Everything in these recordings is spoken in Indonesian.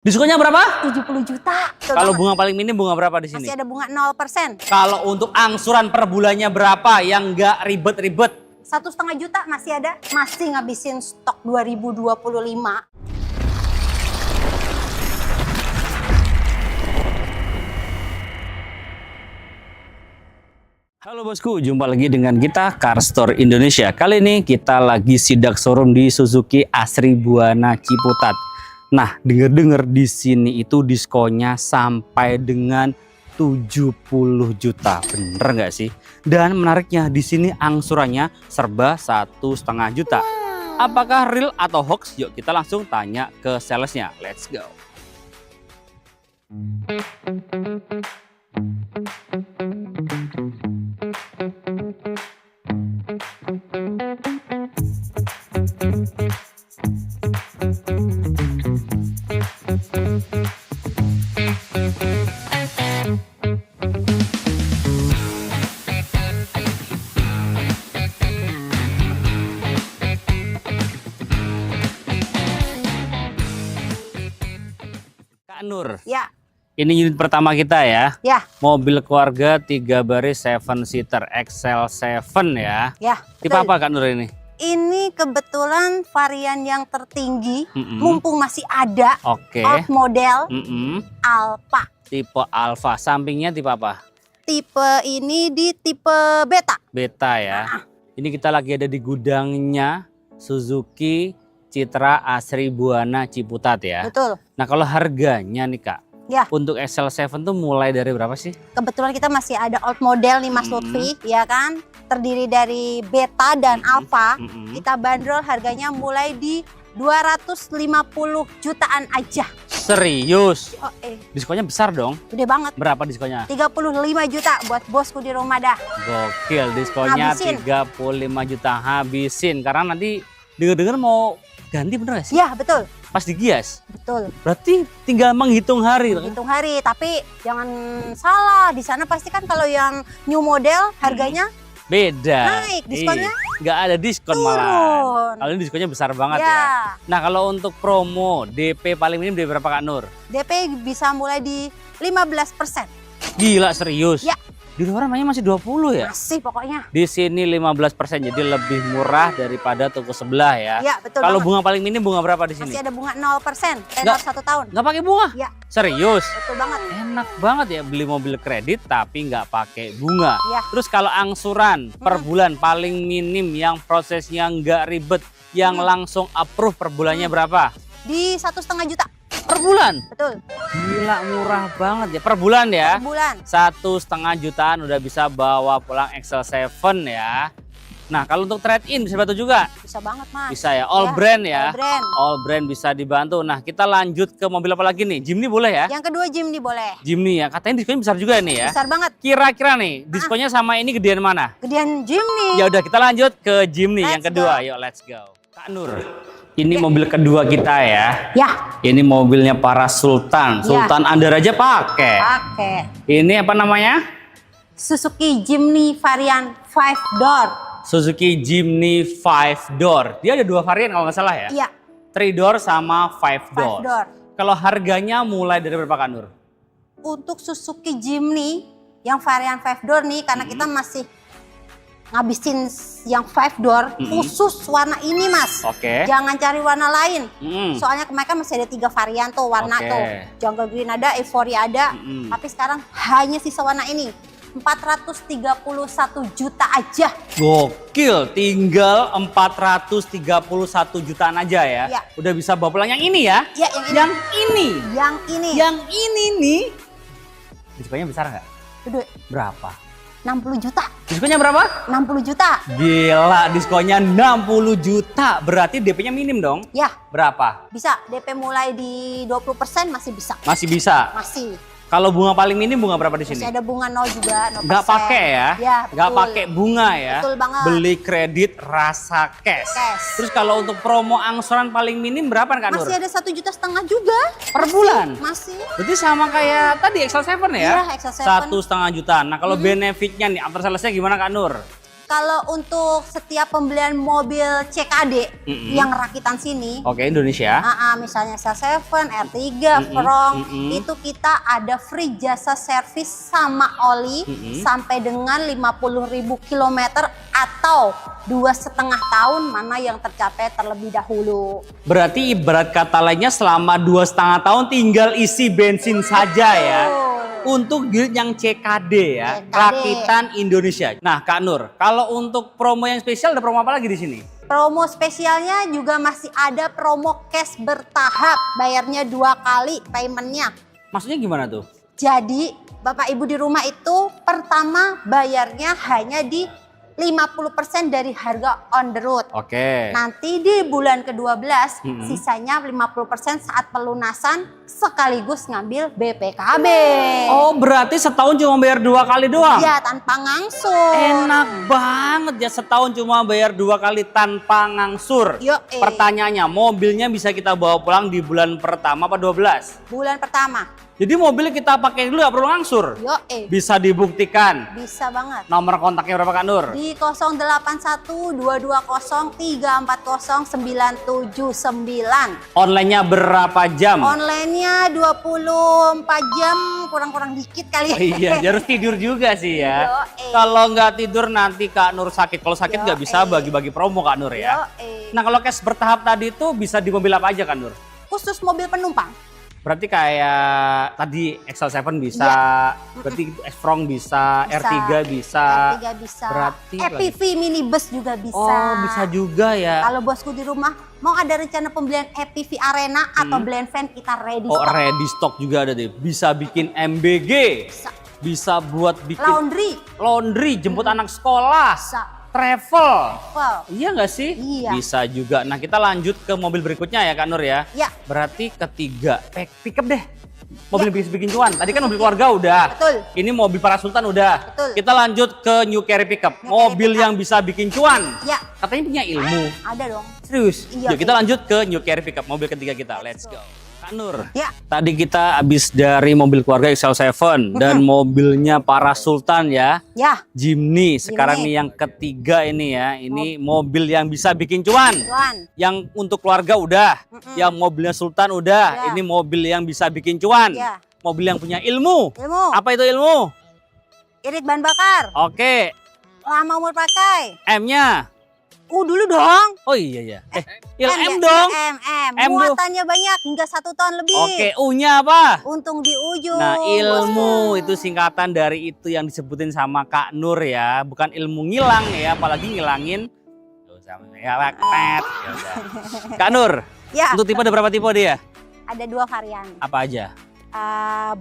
Diskonnya berapa? 70 juta. Betul Kalau banget. bunga paling minim bunga berapa di sini? Masih ada bunga 0%. Kalau untuk angsuran per bulannya berapa yang nggak ribet-ribet? 1,5 juta masih ada. Masih ngabisin stok 2025. Halo bosku, jumpa lagi dengan kita Car Store Indonesia. Kali ini kita lagi sidak showroom di Suzuki Asri Buana Ciputat. Nah, denger-denger di sini itu diskonnya sampai dengan 70 juta. Bener nggak sih? Dan menariknya di sini angsurannya serba 1,5 juta. Apakah real atau hoax? Yuk kita langsung tanya ke salesnya. Let's go. Kak Nur, Ya, ini unit pertama kita ya. ya, Mobil keluarga 3 baris 7 seater XL7 ya. ya. Tipe betul. apa Kak Nur ini? Ini kebetulan varian yang tertinggi. Mm-mm. Mumpung masih ada. Oke. Old model Mm-mm. Alpha. Tipe Alpha. Sampingnya tipe apa? Tipe ini di tipe beta. Beta ya. Ini kita lagi ada di gudangnya Suzuki Citra Asri Buana Ciputat ya. Betul. Nah kalau harganya nih Kak. Ya. Untuk XL7 tuh mulai dari berapa sih? Kebetulan kita masih ada old model nih Mas Lutfi, ya kan? Terdiri dari beta dan alpha. Mm-mm. Kita bandrol harganya mulai di 250 jutaan aja. Serius? Oh, Diskonnya besar dong. gede banget. Berapa diskonnya? 35 juta buat bosku di rumah dah. Gokil, diskonnya Habisin. 35 juta habisin. Karena nanti denger-denger mau ganti bener gak sih? Ya, betul. Pas digias. Betul. Berarti tinggal menghitung hari. Hitung hari, tapi jangan salah. Di sana pasti kan kalau yang new model harganya Beda. naik, diskonnya nggak ada diskon malah. turun. Kalau ini diskonnya besar banget ya. Ya, Nah kalau untuk promo DP paling minim dari berapa Kak Nur? DP bisa mulai di 15%. Gila serius? Ya. Di luar namanya masih 20 ya? Masih pokoknya. Di sini 15%, jadi lebih murah daripada toko sebelah ya. Ya, betul Kalau banget. bunga paling minim bunga berapa di sini? Masih ada bunga 0%, tenor 1 tahun. Nggak pakai bunga? Ya, Serius? betul banget. Enak banget ya beli mobil kredit tapi nggak pakai bunga. Ya. Terus kalau angsuran per bulan paling minim yang prosesnya nggak ribet, yang langsung approve per bulannya berapa? Di 1,5 juta. Per bulan? Betul. Gila murah banget ya per bulan ya. Per bulan. 1,5 jutaan udah bisa bawa pulang XL7 ya. Nah kalau untuk trade-in bisa bantu juga? Bisa banget, Mas. Bisa ya, all brand ya. All brand. All brand bisa dibantu. Nah kita lanjut ke mobil apa lagi nih? Jimny boleh ya? Yang kedua Jimny boleh. Jimny ya, katanya diskonnya besar juga nih ya. Besar banget. Kira-kira nih diskonnya sama ini gedean mana? Gedean Jimny. Ya udah kita lanjut ke Jimny yang Let's kedua. go. Yuk let's go. Kak Nur, ini mobil kedua kita ya. Ya, Ini mobilnya para Sultan. Sultan Anda aja pakai. pakai. Ini apa namanya? Suzuki Jimny varian 5 door. Suzuki Jimny 5 door. Dia ada 2 varian kalau nggak salah ya? Iya, 3 door sama 5 door. 5 door. Kalau harganya mulai dari berapa Kak Nur? Untuk Suzuki Jimny yang varian 5 door nih, karena kita masih ngabisin yang 5 door khusus warna ini, Mas. Oke. Jangan cari warna lain. Mm. Soalnya mereka masih ada 3 varian tuh warna Oke. tuh. Jungle Green ada, Euphoria ada. Mm-mm. Tapi sekarang hanya sisa warna ini. 431 juta aja. Gokil, tinggal 431 jutaan aja ya. Iya. Udah bisa bawa pulang yang ini ya. Ya, yang ini. Yang ini. Yang ini. Yang ini nih. Diskonnya besar nggak? Gede. Berapa? 60 juta. Diskonnya berapa? 60 juta. Gila, diskonnya 60 juta. Berarti DP-nya minim dong. Ya, Berapa? bisa. DP mulai di 20% masih bisa. Masih bisa. Masih. Kalau bunga paling minim bunga berapa di sini? Masih ada bunga 0 juga. 0%. Nggak pakai ya? Ya, Nggak betul. pakai bunga ya? Betul banget. Beli kredit rasa cash. Cash. Terus kalau untuk promo angsuran paling minim berapa Kak Nur? Masih ada 1,5 juta juga. Per bulan? Masih. Berarti sama kayak tadi XL7 ya? Iya, XL7. 1,5 jutaan. Nah kalau benefitnya nih, after salesnya gimana Kak Nur? Kalau untuk setiap pembelian mobil CKD yang rakitan sini, Oke, Indonesia. misalnya C7, R3, Frong, itu kita ada free jasa servis sama oli sampai dengan 50.000 km atau 2,5 tahun, mana yang tercapai terlebih dahulu. Berarti ibarat kata lainnya selama 2,5 tahun tinggal isi bensin saja ya. Untuk unit yang CKD ya, CKD. rakitan Indonesia. Nah, Kak Nur, kalau untuk promo yang spesial ada promo apa lagi di sini? Promo spesialnya juga masih ada promo cash bertahap, bayarnya 2 kali paymentnya. Maksudnya gimana tuh? Jadi Bapak Ibu di rumah itu pertama bayarnya hanya di 50% dari harga on the road. Oke. Nanti di bulan ke-12 sisanya 50% saat pelunasan sekaligus ngambil BPKB. Oh, berarti setahun cuma bayar 2 kali doang? Iya, tanpa ngangsur. Enak banget ya, setahun cuma bayar 2 kali tanpa ngangsur. Pertanyaannya, mobilnya bisa kita bawa pulang di bulan pertama apa 12? Bulan pertama. Jadi mobil kita pakai dulu, gak perlu ngangsur? Bisa dibuktikan? Bisa banget. Nomor kontaknya berapa, Kak Nur? Di 081220340979. Online-nya berapa jam? Online-nya 24 jam, kurang-kurang dikit kali. Iya, harus tidur juga sih ya. Kalau nggak tidur nanti Kak Nur sakit. Kalau sakit nggak bisa bagi-bagi promo Kak Nur ya. Nah, kalau cash bertahap tadi itu bisa di mobil apa aja Kak Nur? Khusus mobil penumpang. Berarti kayak tadi XL7 bisa, berarti Frong bisa, R3 bisa. R3 bisa. Berarti EPV minibus juga bisa. Oh, bisa juga ya. Kalau bosku di rumah mau ada rencana pembelian EPV Arena atau blend van, kita ready Oh, stock. ready stock juga ada deh. Bisa bikin MBG. Bisa buat bikin laundry, jemput anak sekolah. Travel. Iya nggak sih? Iya. Bisa juga. Nah, kita lanjut ke mobil berikutnya ya Kak Nur ya. Ya. Berarti ketiga, pickup deh. Mobil bisa bikin cuan. Tadi kan mobil keluarga udah. Betul. Ini mobil para sultan udah. Betul. Kita lanjut ke New Carry Pickup. Mobil yang bisa bikin cuan. Ya. Katanya punya ilmu. Ada dong. Serius? Iya. Yuk kita lanjut ke New Carry Pickup. Mobil ketiga kita. Let's go. Kak Nur. Ya. Tadi kita habis dari mobil keluarga XL7 dan mobilnya para sultan ya. Ya. Jimny. Sekarang nih yang ketiga ini ya. Ini mobil yang bisa bikin cuan. Yang untuk keluarga udah. Yang mobilnya sultan udah. Ini mobil yang bisa bikin cuan. Mobil yang punya ilmu. Apa itu ilmu? Irit bahan bakar. Oke. Lama umur pakai. M-nya? Dulu dong. Oh iya ya. M dong. M muatannya banyak hingga 1 ton lebih. Oke, U-nya apa? Untung di ujung. Nah, ilmu itu singkatan dari itu yang disebutin sama Kak Nur ya. Bukan ilmu ngilang ya, apalagi ngilangin. Kak Nur, untuk tipe ada berapa tipe dia? Ada 2 varian. Apa aja?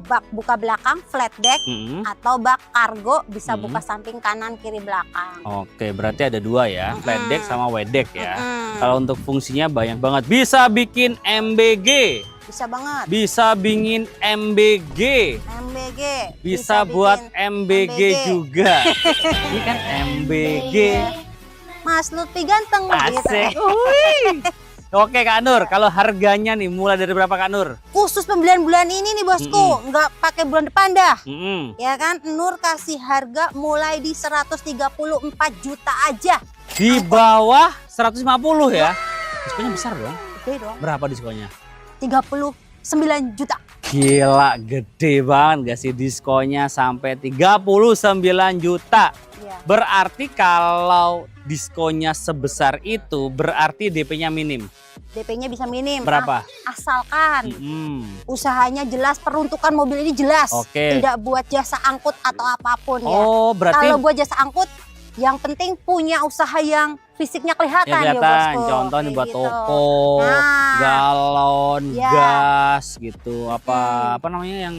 Bak buka belakang flat deck atau bak kargo bisa buka samping kanan kiri belakang. Oke, berarti ada 2 ya, flat deck sama wide deck ya. Kalau untuk fungsinya banyak banget. Bisa bikin MBG. Bisa banget. Bisa bikin MBG. Bisa buat MBG juga. Ini kan MBG. Mas Lutfi ganteng. Asik. Oke Kak Nur, kalau harganya nih mulai dari berapa Kak Nur? Khusus pembelian bulan ini nih bosku, nggak pakai bulan depan dah. Ya kan, Nur kasih harga mulai di 134 juta aja. Di bawah 150 ya? Diskonnya besar dong. Gede dong. Berapa diskonnya? 39 juta. Gila, gede banget gak sih diskonnya sampai 39 juta. Berarti kalau diskonnya sebesar itu berarti DP-nya minim. DP-nya bisa minim. Berapa? Asalkan usahanya jelas, peruntukan mobil ini jelas. Tidak buat jasa angkut atau apapun ya. Berarti kalau buat jasa angkut yang penting punya usaha yang fisiknya kelihatan ya bosku. Contohnya buat toko, galon, gas gitu. Apa namanya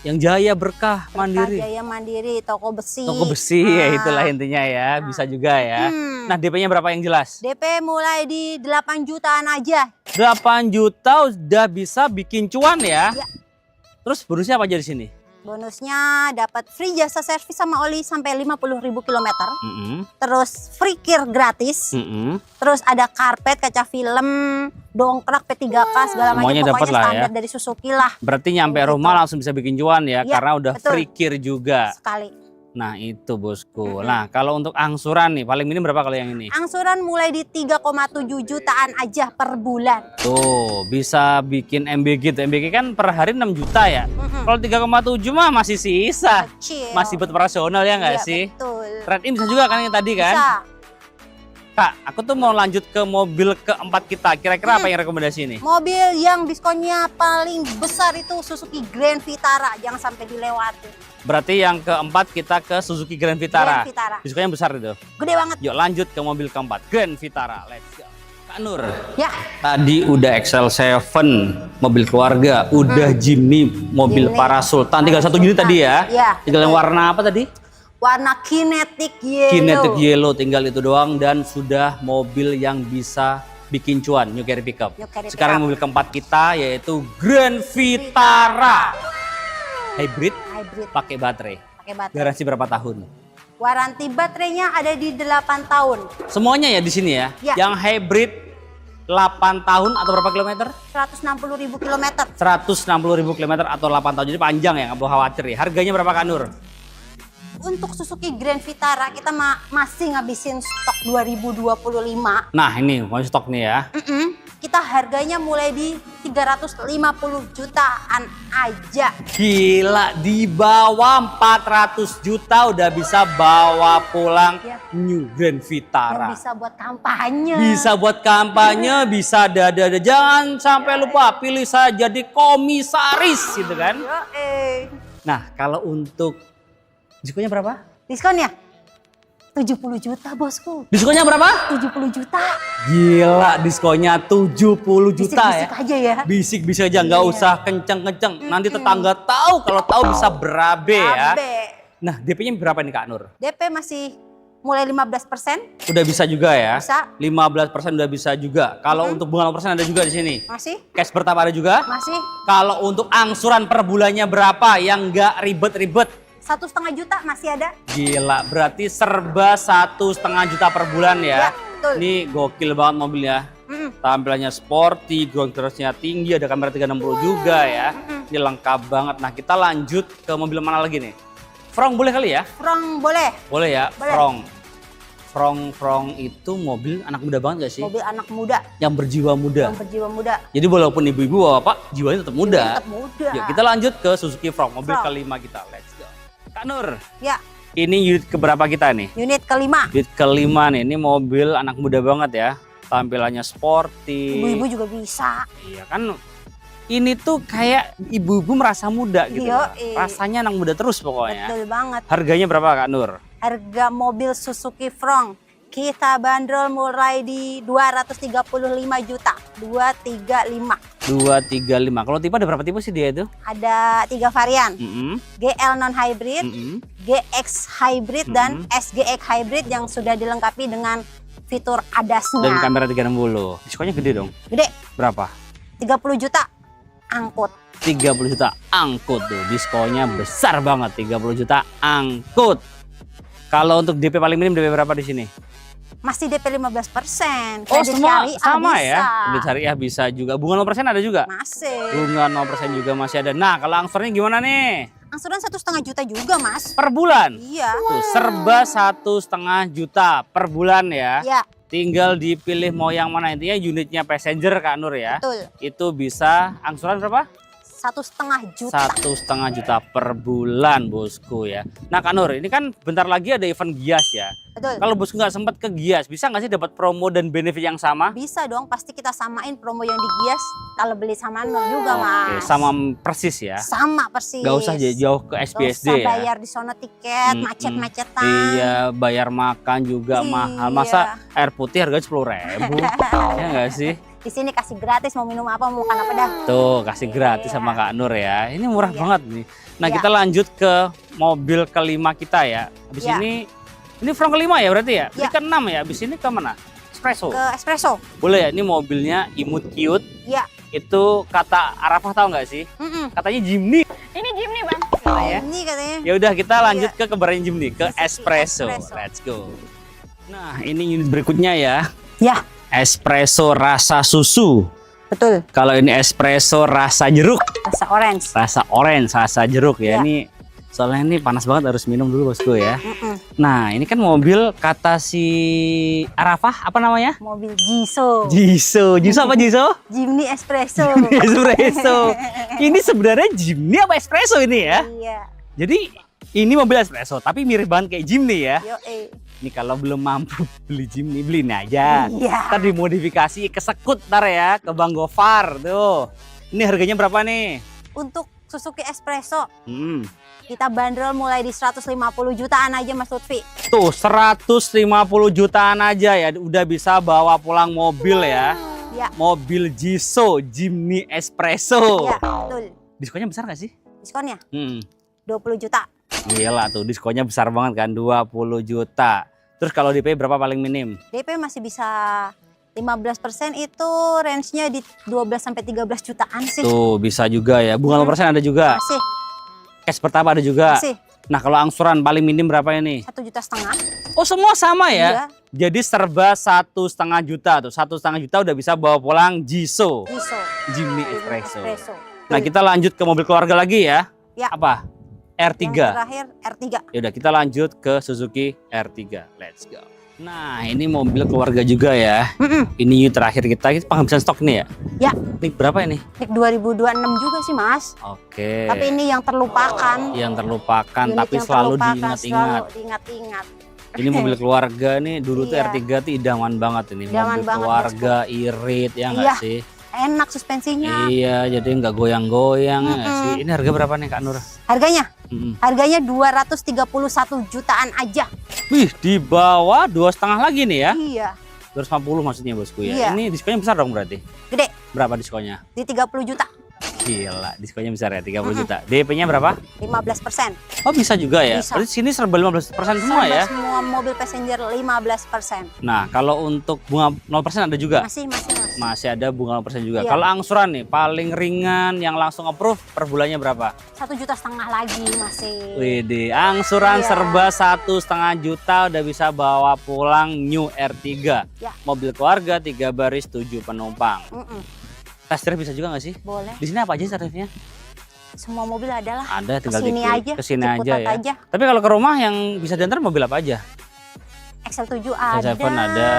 yang Jaya Berkah Mandiri. Jaya Mandiri, toko besi. Toko besi ya itulah intinya ya, bisa juga ya. Nah, DP-nya berapa yang jelas? DP mulai di 8 jutaan aja. 8 juta udah bisa bikin cuan ya. Terus bonusnya apa aja di sini? Bonusnya dapat free jasa servis sama oli sampai 50.000 km. Terus free kir gratis. Terus ada karpet, kaca film, dongkrak, P3K segala macam. Semuanya dapat lah standar ya. dari Suzuki lah. Berarti nyampe rumah langsung bisa bikin cuan ya, karena udah free kir juga. Sekali. Nah itu bosku. Nah kalau untuk angsuran nih paling minim berapa kalau yang ini? Angsuran mulai di 3,7 jutaan aja per bulan. Tuh bisa bikin MBG tuh. MBG kan per hari 6 juta ya. Kalau 3,7 mah masih sisa. Kecil. Masih buat operasional ya nggak Iya, sih? betul. Trade-in bisa juga kan yang tadi kan? Bisa. Kak, aku tuh mau lanjut ke mobil keempat kita. Kira-kira apa yang rekomendasi ini? Mobil yang diskonnya paling besar itu Suzuki Grand Vitara, jangan sampai dilewati. Berarti yang keempat kita ke Suzuki Grand Vitara. Grand Vitara. Diskonnya besar itu. Gede banget. Yuk lanjut ke mobil keempat, Grand Vitara. Let's go. Kak Nur, Ya, tadi udah XL7 mobil keluarga, udah Jimny mobil Jimny. para Sultan, tinggal satu unit tadi ya. Iya, Tinggal yang betul. warna apa tadi? warna kinetic yellow. Kinetic Yellow, tinggal itu doang dan sudah mobil yang bisa bikin cuan, new carry pickup. New carry Sekarang pickup. mobil keempat kita yaitu Grand Vitara. Hybrid, Hybrid, pakai baterai. pakai baterai. Garansi berapa tahun? Waranti baterainya ada di 8 tahun. Semuanya ya di sini ya. Ya. Yang hybrid 8 tahun atau berapa kilometer? 160.000 kilometer. 160.000 kilometer atau 8 tahun. Jadi panjang ya, nggak perlu khawatir ya. Harganya berapa Kak Nur? Untuk Suzuki Grand Vitara kita masih ngabisin stok 2025. Nah ini mau stok nih ya. Kita harganya mulai di 350 jutaan aja. Gila, di bawah 400 juta udah bisa bawa pulang Ya. New Grand Dan Vitara. bisa buat kampanye. Bisa buat kampanye, bisa dada-dada. Jangan sampai lupa pilih saya jadi komisaris gitu kan. Yoi. Nah kalau untuk diskonnya berapa? Diskonnya 70 juta bosku. Diskonnya berapa? 70 juta. Gila, diskonnya 70 juta ya. Bisik-bisik aja ya. Bisik-bisik aja, nggak Iya. usah kenceng-kenceng. Nanti tetangga tahu, kalau tahu bisa berabe ya. Abe. Nah, DP-nya berapa nih Kak Nur? DP masih mulai 15%. Udah bisa juga ya? Bisa. 15% udah bisa juga. Kalau untuk bunga 0% ada juga di sini. Masih? Cash bertapa ada juga. Masih? Kalau untuk angsuran per bulannya berapa yang nggak ribet-ribet? 1,5 juta masih ada. Gila, berarti serba 1,5 juta per bulan ya. Ya, betul. Ini gokil banget mobilnya. Tampilannya sporty, ground clearance-nya tinggi, ada kamera 360 juga ya. Ini lengkap banget. Nah, kita lanjut ke mobil mana lagi nih? Frong boleh kali ya? Frong boleh. Boleh ya, Boleh. Frong itu mobil anak muda banget gak sih? Mobil anak muda Yang berjiwa muda. yang berjiwa muda. Jadi walaupun ibu-ibu bapak, jiwanya tetap muda. Tetap muda. Yuk kita lanjut ke Suzuki Frong, mobil Frong. kelima kita. Let's go. Kak Nur, Ya, ini unit keberapa kita nih? unit kelima. Unit kelima nih, ini mobil anak muda banget ya. Tampilannya sporty. Ibu-ibu juga bisa. Iya kan, ini tuh kayak ibu-ibu merasa muda gitu. Iya, Rasanya anak muda terus pokoknya. Betul banget. Harganya berapa Kak Nur? Harga mobil Suzuki Frong kita bandrol mulai di 235 juta. 235. 235. Kalau tipe ada berapa tipe sih dia itu? Ada 3 varian. Mm-mm. GL non hybrid, Mm-mm. GX hybrid dan SGX hybrid yang sudah dilengkapi dengan fitur Dan ADAS-nya. kamera 360. Diskonnya gede dong. Gede, Berapa? 30 juta angkut. 30 juta angkut tuh. Diskonnya besar banget, 30 juta angkut. Kalau untuk DP paling minim DP berapa di sini? Masih DP 15%. Oh, Kredit semua syariah sama bisa. ya. Kredit syariah bisa juga. Bunga 0% ada juga? Masih. Bunga 0% juga masih ada. Nah, kalau angsurannya gimana nih? Angsuran 1,5 juta juga, Mas. Per bulan? Iya. Tuh, serba 1,5 juta per bulan ya. Iya, Tinggal dipilih mau yang mana, intinya unitnya passenger Kak Nur ya. betul. Itu bisa angsuran berapa? 1,5 juta. 1,5 juta per bulan bosku ya. Nah Kak Nur, ini kan bentar lagi ada event Gias ya. Betul. Kalau bosku nggak sempat ke Gias, bisa nggak sih dapat promo dan benefit yang sama? Bisa dong, pasti kita samain promo yang di Gias kalau beli sama Nur juga, Oke, Mas. sama persis ya. Sama persis. Nggak usah jauh ke Nggak SPSD usah ya. bayar di sono tiket, macet-macetan. Iya, bayar makan juga Iya. mahal. Masa air putih harganya 10.000? Ya nggak sih? Di sini kasih gratis, mau minum apa, mau makan apa dah. Tuh, kasih gratis Iya. sama Kak Nur ya. Ini murah Iya. banget nih. Nah, Iya. kita lanjut ke mobil kelima kita ya. Habis Iya. ini front kelima ya berarti ya? Ini Iya. keenam ya. Habis ini ke mana? Espresso. Ke espresso. Boleh ya, ini mobilnya imut cute. Ya. Itu kata Arafah tahu nggak sih? Katanya Jimny. Ini Jimny, Bang. Katanya. Ini katanya. Ya udah kita lanjut ke kebaran Jimny, ke Suzuki espresso. Espresso. Let's go. Nah, ini unit berikutnya ya. Ya, Espresso rasa susu. betul. Kalau ini espresso rasa jeruk. Rasa orange. Rasa orange, rasa jeruk ya. Ya. Ini Soalnya ini panas banget, harus minum dulu bosku ya. Mm-mm. Nah, ini kan mobil kata si Arafah apa namanya? Mobil Jiso. Jiso apa Jiso? Jimny Espresso. Espresso. Ini sebenarnya Jimny apa espresso ini ya? Iya. Jadi ini mobil espresso tapi mirip banget kayak Jimny ya. Yo, Ini kalau belum mampu beli Jimny, beli ini aja. Iya. Ntar dimodifikasi kesekut ntar ya ke Bang Gofar tuh. Ini harganya berapa nih? Untuk Suzuki Espresso Kita kita bandrol mulai di 150 jutaan aja Mas Lutfi. tuh 150 jutaan aja ya udah bisa bawa pulang mobil ya. Ya. Mobil Jiso Jimny Espresso. Ya, betul. Diskonnya besar gak sih? Diskonnya 20 juta. Gila tuh diskonnya besar banget kan 20 juta. Terus kalau DP berapa paling minim? DP masih bisa 15% itu range-nya di 12 sampai 13 jutaan sih. Tuh bisa juga ya. Bunga 0% ada juga. Masih, Cash pertama ada juga. masih. Nah kalau angsuran paling minim berapa ini? 1,5 juta. Oh semua sama ya? Iya, Jadi serba 1,5 juta tuh. 1,5 juta udah bisa bawa pulang Jiso Jiso. Jimny Jimny Espresso. Espresso. Nah kita lanjut ke mobil keluarga lagi ya. Ya. Apa? R3. Yang terakhir R3. Yaudah kita lanjut ke Suzuki R3. Let's go. Nah ini mobil keluarga juga ya. Ini terakhir kita penghabisan stok nih ya. Ya, Ini berapa ini? Nik 2026 juga sih Mas. Oke. Tapi ini yang terlupakan. Yang terlupakan Unit tapi yang selalu terlupakan, diingat-ingat. Selalu diingat-ingat. Ini mobil keluarga nih dulu tuh Iya. R3 tuh idaman banget ini. Idaman Mobil banget, keluarga irit ya nggak Iya. sih? Enak suspensinya. Iya, jadi nggak goyang-goyang ya nggak Mm-mm. sih? Ini harga berapa nih Kak Nur? Harganya? Mm-mm. Harganya 231 jutaan aja. Wih, di bawah 2,5 lagi nih ya? Iya, 250 maksudnya bosku ya. Iya. Ini diskonnya besar dong berarti. gede Berapa diskonnya? di 30 juta. Gila, diskonnya besar ya 30 juta. DP-nya berapa? 15%. Oh, bisa juga ya. Bisa. Berarti sini serba 15% semua Sama ya. semua mobil passenger 15%. Nah, kalau untuk bunga 0% ada juga. Masih. Masih ada bunga 0% juga. Iya. Kalau angsuran nih paling ringan yang langsung approve per bulannya berapa? 1,5 juta lagi masih. Widih, angsuran Iya. serba 1,5 juta udah bisa bawa pulang New R3. Ya. Mobil keluarga 3 baris 7 penumpang. Test drive bisa juga nggak sih? Boleh. Di sini apa aja test drive-nya? Semua mobil adalah. Ada, tinggal Kesini diklik. aja. Kesini Ciputat aja ya. Tapi kalau ke rumah yang bisa diantar mobil apa aja? XL7 ada. XL7 ada.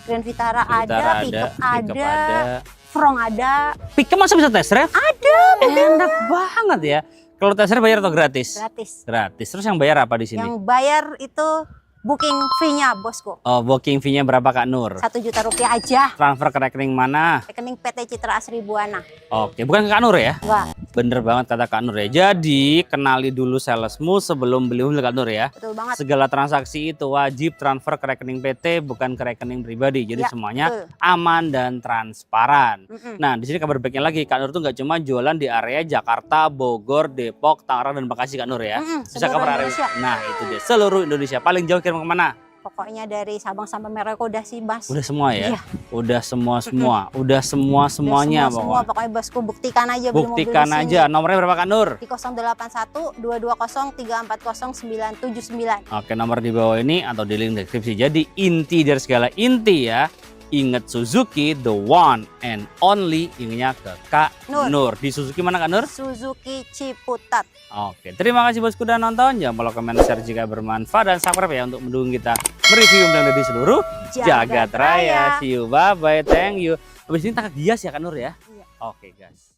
Grand Vitara ada, Vitara Pickup Pickup ada, Front ada. Pickup masa bisa test drive? Ada. Enak banget ya. Kalau test drive bayar atau gratis? Gratis. Gratis. Terus yang bayar apa di sini? Yang bayar itu booking fee-nya bosku. Oh, booking fee-nya berapa Kak Nur? 1 juta rupiah aja. Transfer ke rekening mana? Rekening PT Citra Asri Buana. Oke, bukan ke Kak Nur ya? Enggak, Bener banget kata Kak Nur ya. Jadi, kenali dulu salesmu sebelum beli mobil Kak Nur ya. betul banget. Segala transaksi itu wajib transfer ke rekening PT, bukan ke rekening pribadi. Jadi Ya, semuanya betul. aman dan transparan. Mm-mm. Nah, di sini kabar baiknya lagi, Kak Nur tuh nggak cuma jualan di area Jakarta, Bogor, Depok, Tangerang, dan Bekasi Kak Nur ya. Bisa Seluruh cover area. Indonesia. Nah, itu dia seluruh Indonesia. Paling jauh kirim kemana? Pokoknya dari Sabang sampai Merauke udah sih, Mas. Udah semua ya? Iya. Udah semua. Udah semuanya semua, pokoknya bosku buktikan aja beli mobil Buktikan di sini. aja. Nomornya berapa Kak Nur? Di 081 220 340 979. Oke, nomor di bawah ini atau di link deskripsi. Jadi inti dari segala inti ya, ingat Suzuki the one and only, ingatnya ke Kak Nur. Nur. Di Suzuki mana Kak Nur? Suzuki Ciputat. Oke, terima kasih bosku udah nonton. Jangan lupa komen, share jika bermanfaat, dan subscribe ya untuk mendukung kita mereview dan di seluruh Jagat Jagat Raya. Raya. See you, bye bye, thank you. Habis ini tangkap gias ya Kak Nur ya? Iya. Oke guys.